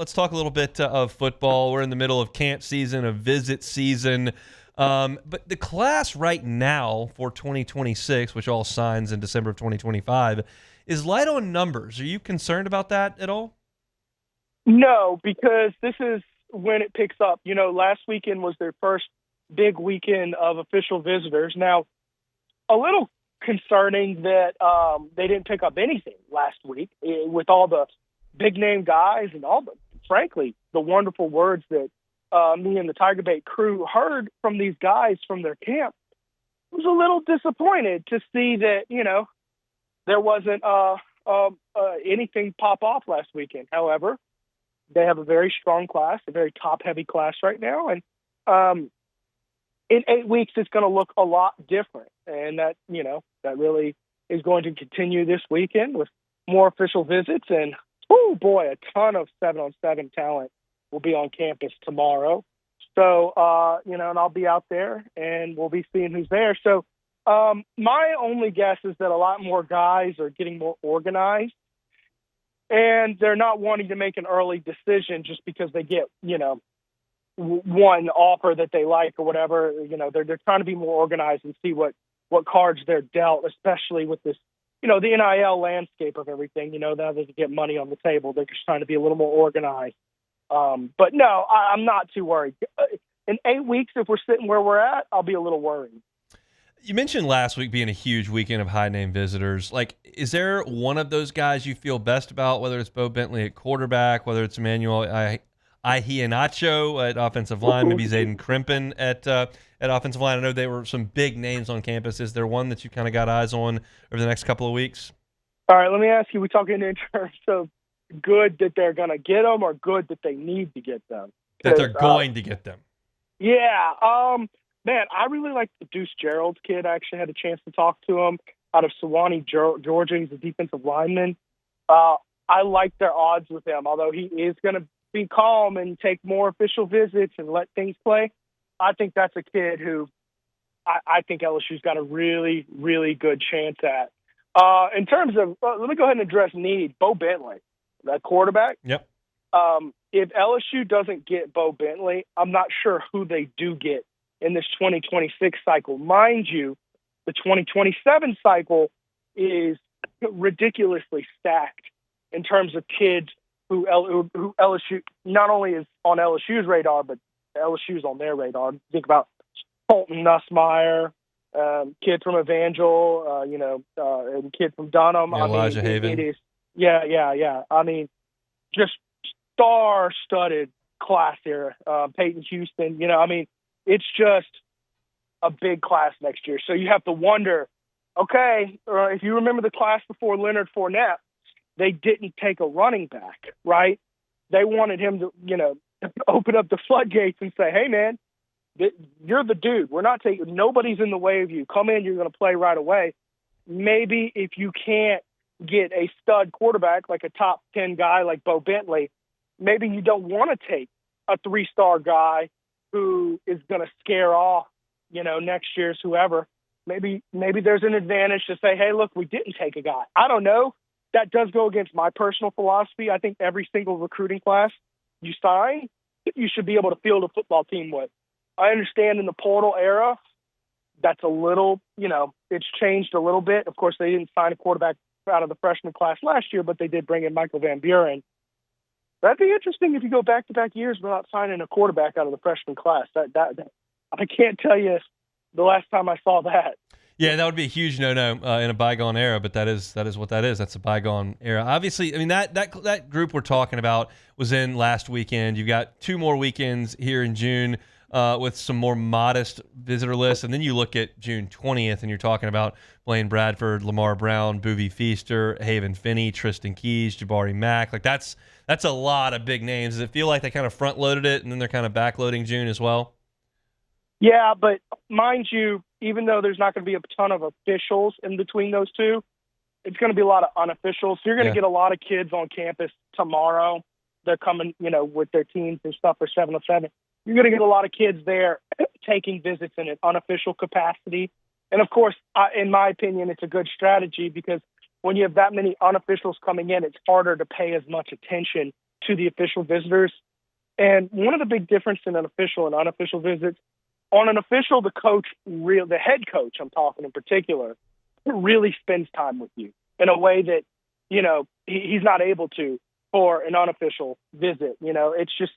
Let's talk a little bit of football. We're in the middle of camp season, of visit season. But the class right now for 2026, which all signs in December of 2025, is light on numbers. Are you concerned about that at all? No, because this is when it picks up. Last weekend was their first big weekend of official visitors. Now, a little concerning that they didn't pick up anything last week with all the big-name guys and frankly, the wonderful words that me and the Tiger Bait crew heard from these guys from their camp. I was a little disappointed to see that, there wasn't anything pop off last weekend. However, they have a very strong class, a very top-heavy class right now, and in 8 weeks, it's going to look a lot different. And that really is going to continue this weekend with more official visits. And, oh, boy, a ton of 7-on-7 talent will be on campus tomorrow. So, and I'll be out there, and we'll be seeing who's there. So my only guess is that a lot more guys are getting more organized, and they're not wanting to make an early decision just because they get, one offer that they like or whatever. They're trying to be more organized and see what cards they're dealt, especially with this, the NIL landscape of everything. Now that they get money on the table, they're just trying to be a little more organized. But no, I'm not too worried. In 8 weeks, if we're sitting where we're at, I'll be a little worried. You mentioned last week being a huge weekend of high-name visitors. Is there one of those guys you feel best about, whether it's Bowe Bentley at quarterback, whether it's Emmanuel Iheanacho at offensive line, maybe Zayden Crimpin at offensive line? I know there were some big names on campus. Is there one that you kind of got eyes on over the next couple of weeks? All right, let me ask you, we're talking in terms of good that they're going to get them or good that they need to get them? That they're going to get them. Yeah. Man, I really like the Deuce Geralds kid. I actually had a chance to talk to him out of Sewanee, Georgia. He's a defensive lineman. I like their odds with him, although he is going to be calm and take more official visits and let things play. I think that's a kid who I think LSU's got a really, really good chance at. In terms of, let me go ahead and address need. Bowe Bentley, that quarterback. Yep. If LSU doesn't get Bowe Bentley, I'm not sure who they do get in this 2026 cycle. Mind you, the 2027 cycle is ridiculously stacked in terms of kids who LSU not only is on LSU's radar, but LSU's on their radar. Think about Colton Nussmeier, kid from Evangel, and kid from Dunham. Yeah, Elijah Haven. It is, yeah. I mean, just star-studded class here. Peyton Houston, it's just a big class next year. So you have to wonder, okay, if you remember the class before Leonard Fournette, they didn't take a running back, right? They wanted him to, open up the floodgates and say, hey, man, you're the dude. We're not taking – nobody's in the way of you. Come in, you're going to play right away. Maybe if you can't get a stud quarterback like a top 10 guy like Bowe Bentley, maybe you don't want to take a 3-star guy who is going to scare off, next year's whoever. Maybe there's an advantage to say, hey, look, we didn't take a guy. I don't know. That does go against my personal philosophy. I think every single recruiting class you sign, you should be able to field a football team with. I understand in the portal era, that's a little, it's changed a little bit. Of course, they didn't sign a quarterback out of the freshman class last year, but they did bring in Michael Van Buren. That'd be interesting if you go back-to-back years without signing a quarterback out of the freshman class. That I can't tell you the last time I saw that. Yeah, that would be a huge no-no in a bygone era, but that is what that is. That's a bygone era. Obviously, I mean, that group we're talking about was in last weekend. You've got 2 more weekends here in June with some more modest visitor lists, and then you look at June 20th, and you're talking about Blaine Bradford, Lamar Brown, Boovie Feaster, Haven Finney, Tristan Keys, Jabari Mack. That's a lot of big names. Does it feel like they kind of front-loaded it, and then they're kind of back-loading June as well? Yeah, but mind you, even though there's not going to be a ton of officials in between those two, it's going to be a lot of unofficials. So you're going to get a lot of kids on campus tomorrow. They're coming, with their teams and stuff for 7-on-7. You're going to get a lot of kids there taking visits in an unofficial capacity. And, of course, in my opinion, it's a good strategy because when you have that many unofficials coming in, it's harder to pay as much attention to the official visitors. And one of the big differences in an official and unofficial visits, on an official, the head coach, I'm talking in particular, really spends time with you in a way that, he's not able to for an unofficial visit. It's just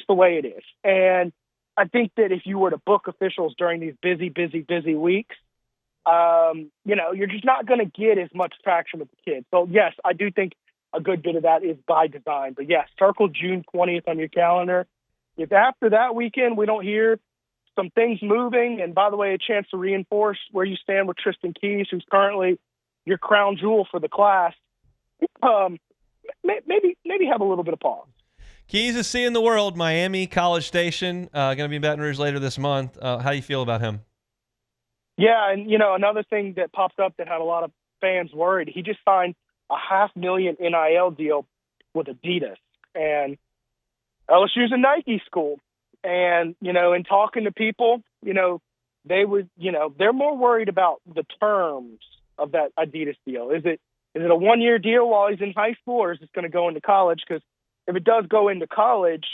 the way it is. And I think that if you were to book officials during these busy weeks, you're just not going to get as much traction with the kids. So yes, I do think a good bit of that is by design. But yes, circle June 20th on your calendar. If after that weekend we don't hear some things moving, and by the way, a chance to reinforce where you stand with Tristan Keys, who's currently your crown jewel for the class, maybe have a little bit of pause. Keys is seeing the world. Miami, College Station, going to be in Baton Rouge later this month. How do you feel about him? Yeah, and another thing that popped up that had a lot of fans worried, he just signed a $500,000 NIL deal with Adidas, and LSU's a Nike school. And, in talking to people, they're more worried about the terms of that Adidas deal. Is it a 1-year deal while he's in high school, or is it going to go into college? Because if it does go into college,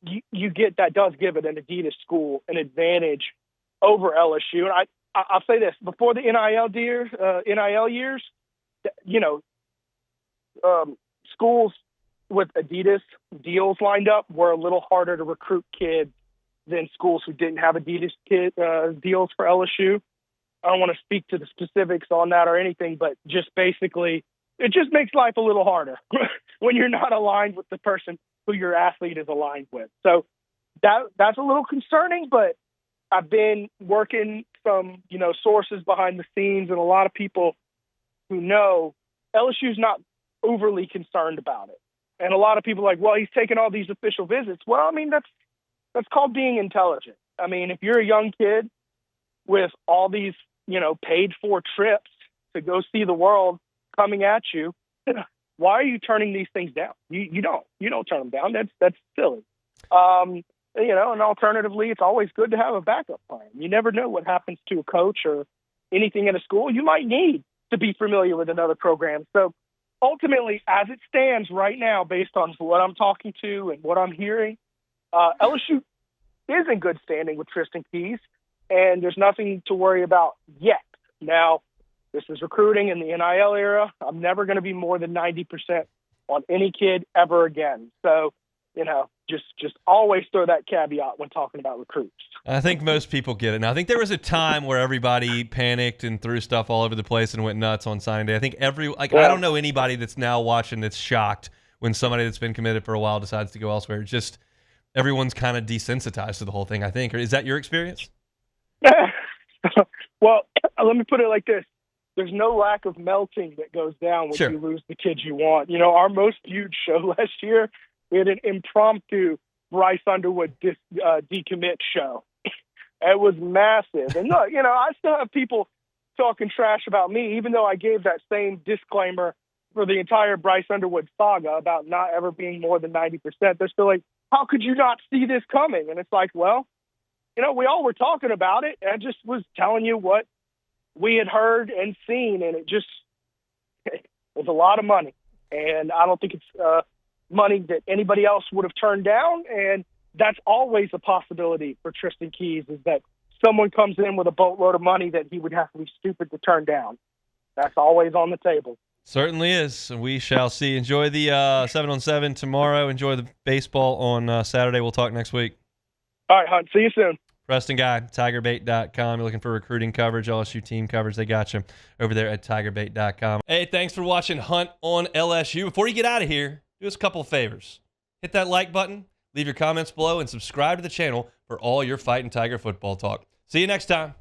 that does give it an Adidas school an advantage over LSU. And I'll say this, before the NIL years, schools with Adidas deals lined up were a little harder to recruit kids than schools who didn't have Adidas deals for LSU. I don't want to speak to the specifics on that or anything, but just basically, it just makes life a little harder when you're not aligned with the person who your athlete is aligned with. So that's a little concerning, but I've been working some, sources behind the scenes, and a lot of people who know LSU's not overly concerned about it. And a lot of people are like, well, he's taking all these official visits. Well, I mean, that's called being intelligent. I mean, if you're a young kid with all these, paid for trips to go see the world coming at you, why are you turning these things down? You don't turn them down. That's silly. And alternatively, it's always good to have a backup plan. You never know what happens to a coach or anything in a school. You might need to be familiar with another program. So ultimately, as it stands right now, based on what I'm talking to and what I'm hearing, LSU is in good standing with Tristan Keys, and there's nothing to worry about yet. Now, this is recruiting in the NIL era. I'm never going to be more than 90% on any kid ever again. So, just always throw that caveat when talking about recruits. I think most people get it. Now, I think there was a time where everybody panicked and threw stuff all over the place and went nuts on signing day. I think I don't know anybody that's now watching that's shocked when somebody that's been committed for a while decides to go elsewhere. Just everyone's kind of desensitized to the whole thing, I think. Or is that your experience? Well, let me put it like this. There's no lack of melting that goes down when you lose the kids you want. Our most viewed show last year, we had an impromptu Bryce Underwood decommit show. It was massive. And look, I still have people talking trash about me, even though I gave that same disclaimer for the entire Bryce Underwood saga about not ever being more than 90%. They're still like, how could you not see this coming? And it's like, well, we all were talking about it. I just was telling you what we had heard and seen, and it was a lot of money. And I don't think it's money that anybody else would have turned down. And that's always a possibility for Tristan Keys, is that someone comes in with a boatload of money that he would have to be stupid to turn down. That's always on the table. Certainly is. We shall see. Enjoy the 7-on-7 tomorrow. Enjoy the baseball on Saturday. We'll talk next week. All right, Hunt. See you soon. Preston Guy, TigerBait.com. You're looking for recruiting coverage, LSU team coverage. They got you over there at TigerBait.com. Hey, thanks for watching Hunt on LSU. Before you get out of here, do us a couple of favors. Hit that like button, leave your comments below, and subscribe to the channel for all your Fighting Tiger football talk. See you next time.